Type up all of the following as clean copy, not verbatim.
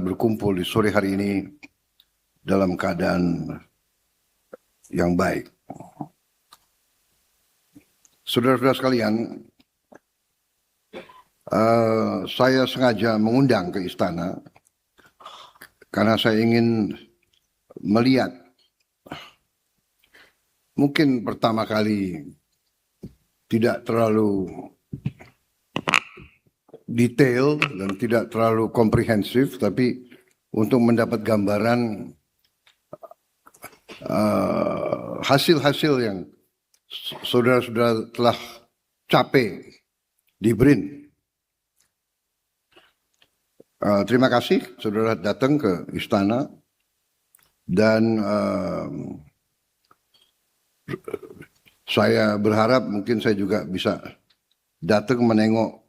berkumpul di sore hari ini dalam keadaan yang baik. Saudara-saudara sekalian, saya sengaja mengundang ke istana karena saya ingin melihat mungkin pertama kali tidak terlalu detail dan tidak terlalu komprehensif, tapi untuk mendapat gambaran hasil-hasil yang saudara-saudara telah capai di BRIN. Terima kasih saudara datang ke istana dan saya berharap mungkin saya juga bisa datang menengok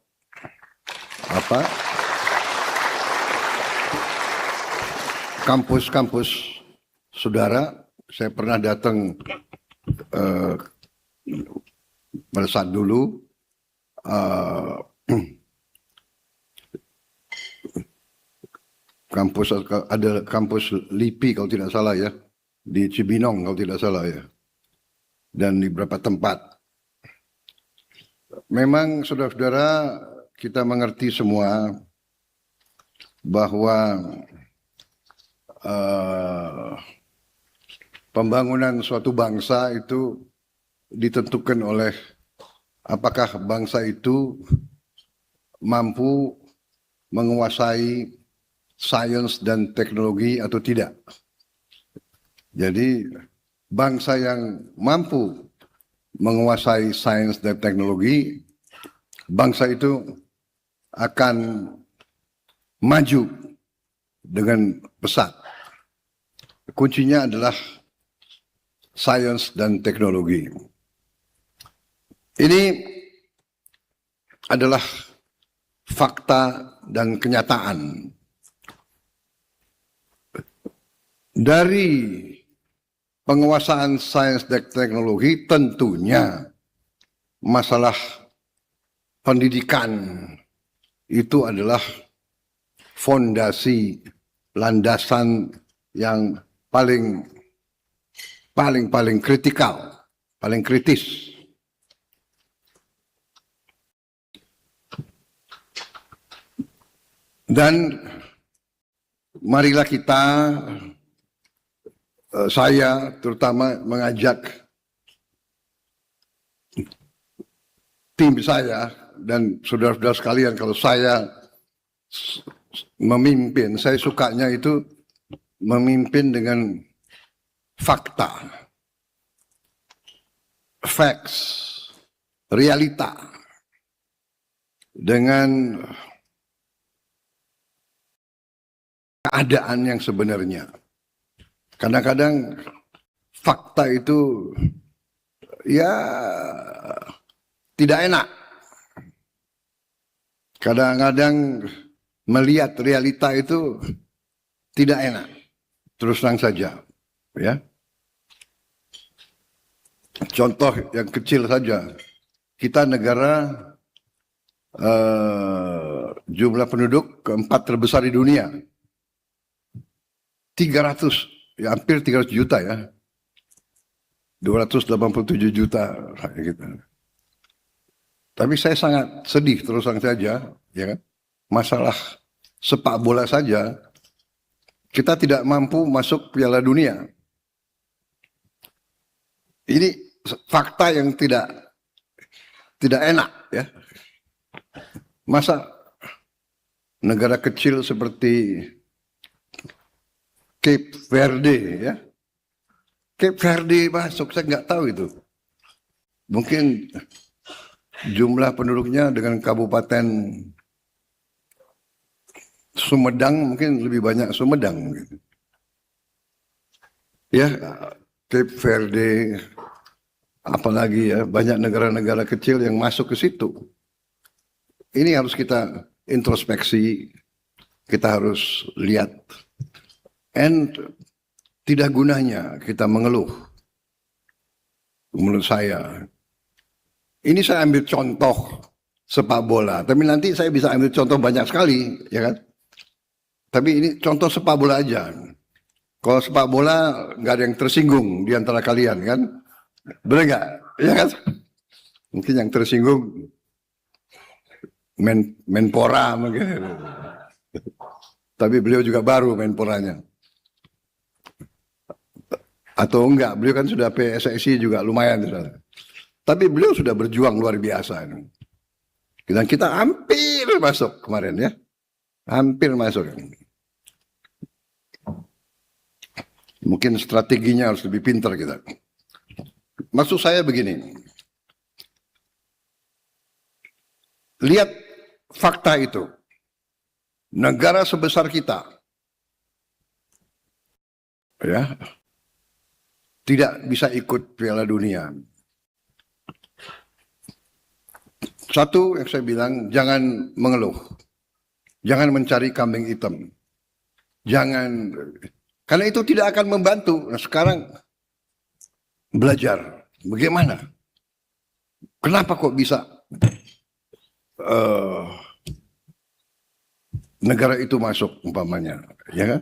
kampus-kampus saudara. Saya pernah datang pada saat dulu ada kampus LIPI kalau tidak salah ya, di Cibinong kalau tidak salah ya, dan di beberapa tempat. Memang saudara-saudara, kita mengerti semua bahwa pembangunan suatu bangsa itu ditentukan oleh apakah bangsa itu mampu menguasai sains dan teknologi atau tidak. Jadi bangsa yang mampu menguasai sains dan teknologi, bangsa itu akan maju dengan pesat. Kuncinya adalah sains dan teknologi. Ini adalah fakta dan kenyataan. Dari penguasaan sains dan teknologi tentunya masalah pendidikan itu adalah fondasi, landasan yang paling kritikal, paling kritis. Dan marilah kita, saya terutama mengajak tim saya dan saudara-saudara sekalian, kalau saya memimpin, saya sukanya itu memimpin dengan fakta, facts, realita, dengan keadaan yang sebenarnya. Kadang-kadang fakta itu ya tidak enak. Kadang-kadang melihat realita itu tidak enak. Terus terang saja, ya. Contoh yang kecil saja, kita negara jumlah penduduk keempat terbesar di dunia, 300, ya hampir 300 juta ya, 287 juta rakyat kita. Tapi saya sangat sedih terus terang saja, ya kan? Masalah sepak bola saja, kita tidak mampu masuk Piala Dunia. Ini fakta yang tidak enak, ya. Masa negara kecil seperti Cape Verde, ya, Cape Verde masuk, saya nggak tahu itu. Mungkin jumlah penduduknya dengan Kabupaten Sumedang mungkin lebih banyak Sumedang. Ya, Cape Verde, apalagi ya, banyak negara-negara kecil yang masuk ke situ. Ini harus kita introspeksi, kita harus lihat. And tidak gunanya kita mengeluh. Menurut saya, ini saya ambil contoh sepak bola, tapi nanti saya bisa ambil contoh banyak sekali, ya kan? Tapi ini contoh sepak bola aja. Kalau sepak bola nggak ada yang tersinggung di antara kalian kan? Bener nggak? Ya kan? Mungkin yang tersinggung Menpora mungkin. Tapi beliau juga baru Menporanya. Atau enggak, beliau kan sudah PSSI juga lumayan. Tapi beliau sudah berjuang luar biasa. Dan kita hampir masuk kemarin ya. Hampir masuk. Mungkin strateginya harus lebih pintar kita. Maksud saya begini. Lihat fakta itu. Negara sebesar kita. Ya. Tidak bisa ikut Piala Dunia. Satu yang saya bilang, jangan mengeluh. Jangan mencari kambing hitam. Jangan, karena itu tidak akan membantu. Nah sekarang belajar. Bagaimana? Kenapa kok bisa negara itu masuk umpamanya? Ya kan?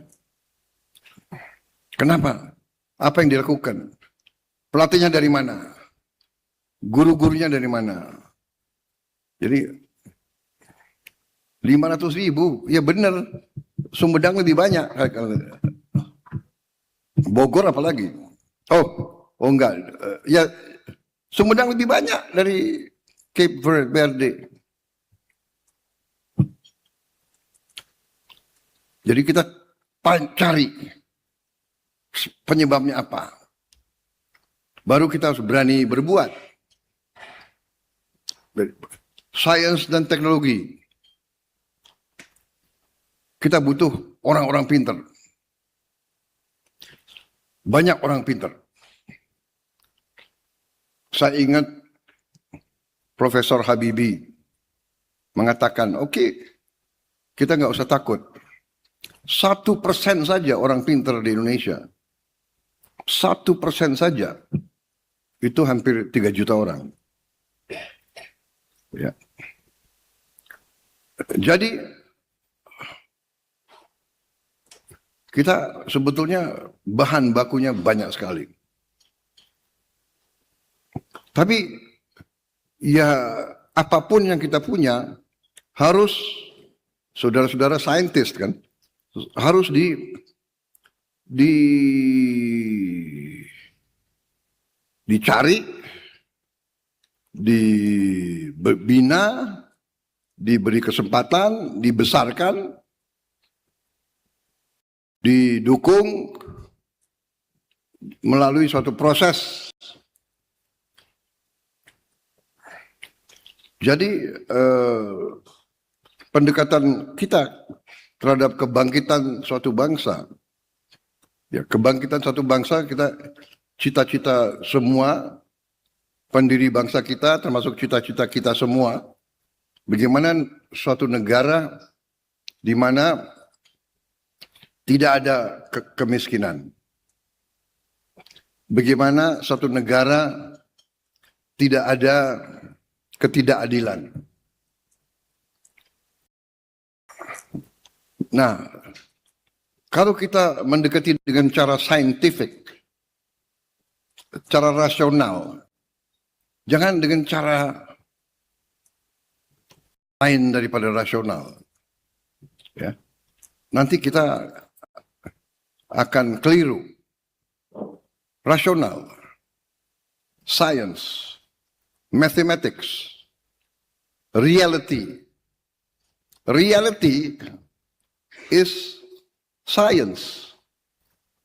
Kenapa? Apa yang dilakukan? Pelatihnya dari mana? Guru-gurunya dari mana? Jadi 500.000, ya benar. Sumedang lebih banyak. Bogor apalagi? Oh enggak. Ya Sumedang lebih banyak dari Cape Verde. Jadi kita cari penyebabnya apa. Baru kita harus berani berbuat. Sains dan teknologi. Kita butuh orang-orang pintar. Banyak orang pintar. Saya ingat Profesor Habibie mengatakan, oke, kita nggak usah takut. 1% saja orang pintar di Indonesia. 1% saja. Itu hampir 3 juta orang. Ya. Jadi kita sebetulnya bahan bakunya banyak sekali. Tapi ya apapun yang kita punya harus saudara-saudara saintis kan harus dicari, dibina, diberi kesempatan, dibesarkan, didukung melalui suatu proses. Jadi pendekatan kita terhadap kebangkitan suatu bangsa, ya kebangkitan suatu bangsa kita cita-cita semua pendiri bangsa kita, termasuk cita-cita kita semua, bagaimana suatu negara di mana tidak ada kemiskinan, bagaimana suatu negara tidak ada ketidakadilan. Nah, kalau kita mendekati dengan cara saintifik, cara rasional, jangan dengan cara lain daripada rasional. Ya. Nanti kita akan keliru. Rasional, science, mathematics, reality. Reality is science.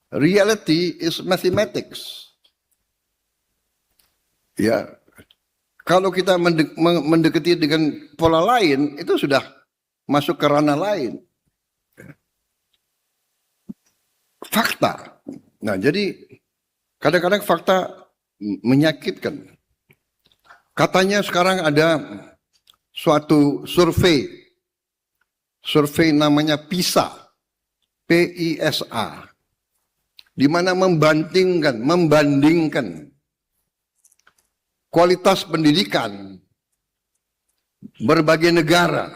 Reality is mathematics. Ya, kalau kita mendekati dengan pola lain, itu sudah masuk ke ranah lain. Fakta. Nah, jadi kadang-kadang fakta menyakitkan. Katanya sekarang ada suatu survei namanya PISA, PISA, di mana membandingkan kualitas pendidikan berbagai negara.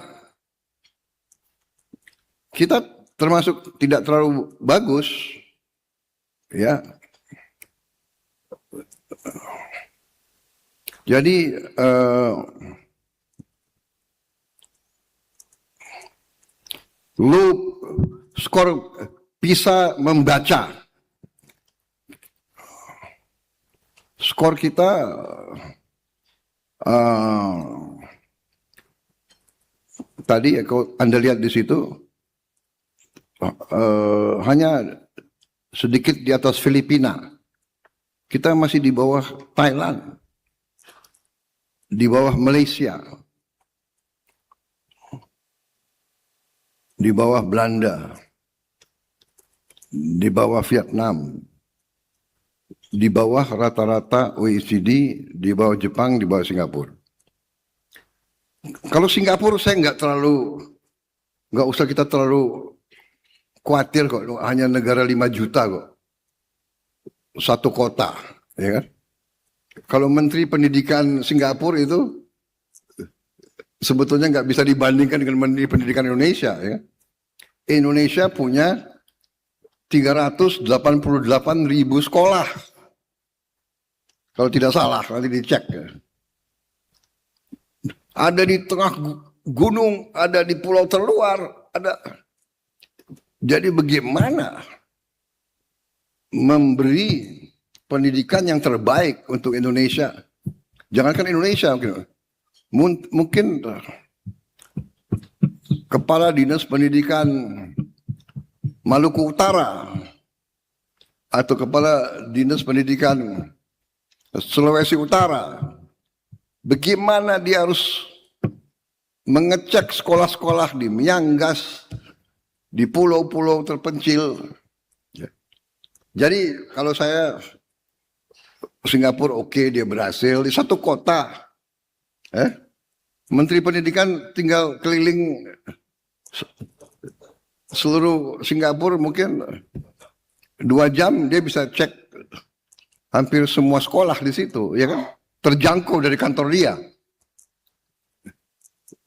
Kita termasuk tidak terlalu bagus, ya. Jadi lu skor PISA membaca, skor kita tadi kalau Anda lihat di situ hanya sedikit di atas Filipina. Kita masih di bawah Thailand, di bawah Malaysia, di bawah Belanda, di bawah Vietnam, di bawah rata-rata OECD, di bawah Jepang, di bawah Singapura. Kalau Singapura saya nggak usah kita terlalu khawatir kok, hanya negara 5 juta kok, satu kota, ya kan? Kalau Menteri Pendidikan Singapura itu sebetulnya nggak bisa dibandingkan dengan Menteri Pendidikan Indonesia, ya. Indonesia punya 388.000 sekolah, kalau tidak salah, nanti dicek, ya. Ada di tengah gunung, ada di pulau terluar, ada. Jadi bagaimana memberi pendidikan yang terbaik untuk Indonesia? Jangankan Indonesia, mungkin Kepala Dinas Pendidikan Maluku Utara atau Kepala Dinas Pendidikan Sulawesi Utara, bagaimana dia harus mengecek sekolah-sekolah di Miangas, di pulau-pulau terpencil. Jadi kalau saya Singapura oke, dia berhasil di satu kota. Menteri Pendidikan tinggal keliling seluruh Singapura, mungkin 2 jam dia bisa cek hampir semua sekolah di situ, ya kan? Terjangkau dari kantor dia.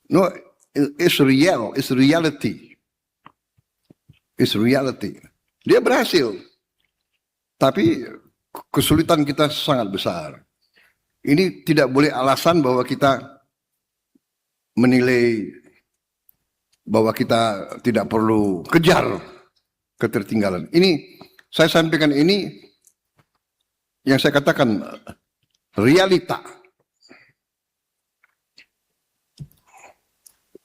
No, it's real, it's reality. It's reality. Dia berhasil. Tapi kesulitan kita sangat besar. Ini tidak boleh alasan bahwa kita menilai bahwa kita tidak perlu kejar ketertinggalan. Ini saya sampaikan, ini yang saya katakan realita.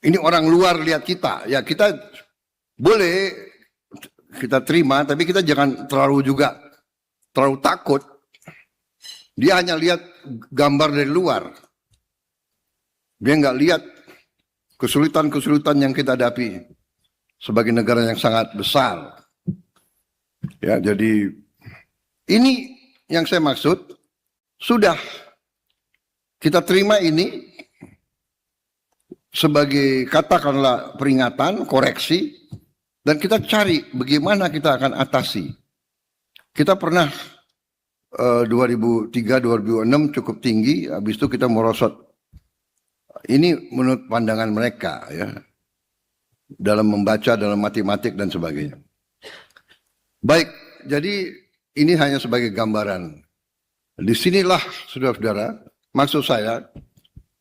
Ini orang luar lihat kita, ya kita boleh kita terima, tapi kita jangan terlalu takut. Dia hanya lihat gambar dari luar. Dia nggak lihat kesulitan-kesulitan yang kita hadapi sebagai negara yang sangat besar. Ya, jadi ini yang saya maksud, sudah kita terima ini sebagai katakanlah peringatan, koreksi, dan kita cari bagaimana kita akan atasi. Kita pernah 2003-2006 cukup tinggi, habis itu kita merosot. Ini menurut pandangan mereka, ya, dalam membaca, dalam matematik dan sebagainya. Baik, jadi ini hanya sebagai gambaran. Disinilah saudara-saudara, maksud saya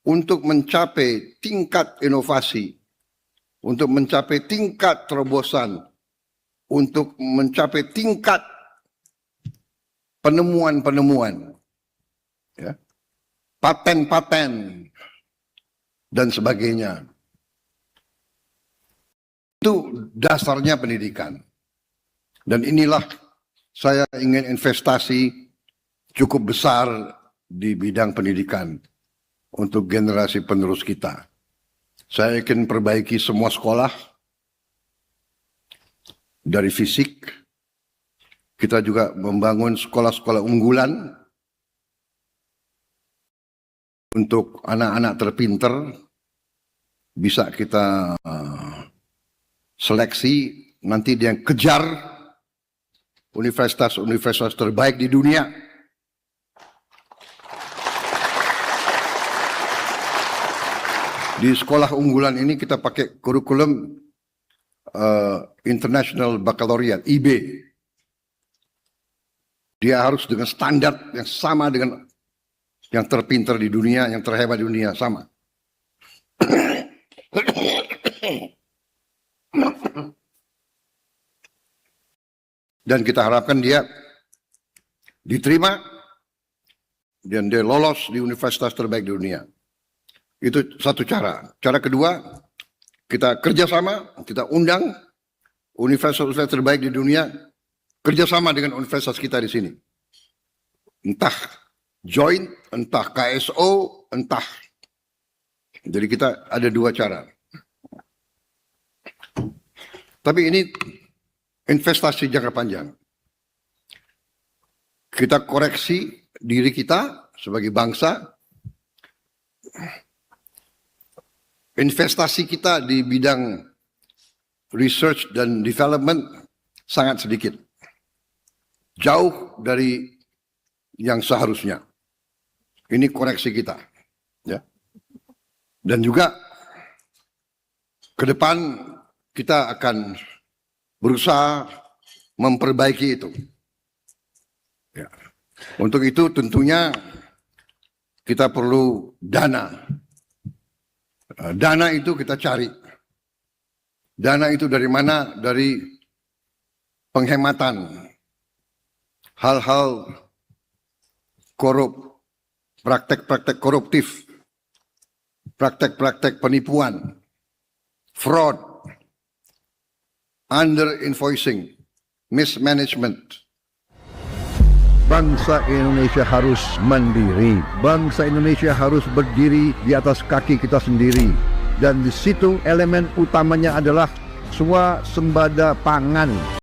untuk mencapai tingkat inovasi, untuk mencapai tingkat terobosan, untuk mencapai tingkat penemuan-penemuan, ya, paten-paten dan sebagainya. Itu dasarnya pendidikan. Dan inilah saya ingin investasi cukup besar di bidang pendidikan untuk generasi penerus kita. Saya ingin perbaiki semua sekolah dari fisik. Kita juga membangun sekolah-sekolah unggulan untuk anak-anak terpinter. Bisa kita seleksi, nanti dia kejar universitas-universitas terbaik di dunia. Di sekolah unggulan ini kita pakai kurikulum International Baccalaureate, IB. Dia harus dengan standar yang sama dengan yang terpintar di dunia, yang terhebat di dunia, sama. Dan kita harapkan dia diterima dan dia lolos di universitas terbaik di dunia. Itu satu cara. Cara kedua, kita kerjasama, kita undang universitas terbaik di dunia kerjasama dengan universitas kita di sini. Entah joint, entah KSO, entah. Jadi kita ada dua cara. Tapi ini investasi jangka panjang. Kita koreksi diri kita sebagai bangsa. Investasi kita di bidang research dan development sangat sedikit. Jauh dari yang seharusnya. Ini koreksi kita. Ya. Dan juga ke depan kita akan berusaha memperbaiki itu. Ya. Untuk itu tentunya kita perlu dana. Dana itu kita cari. Dana itu dari mana? Dari penghematan. Hal-hal korup, praktek-praktek koruptif, praktek-praktek penipuan, fraud, under invoicing, mismanagement. Bangsa Indonesia harus mandiri. Bangsa Indonesia harus berdiri di atas kaki kita sendiri. Dan di situ elemen utamanya adalah swasembada pangan.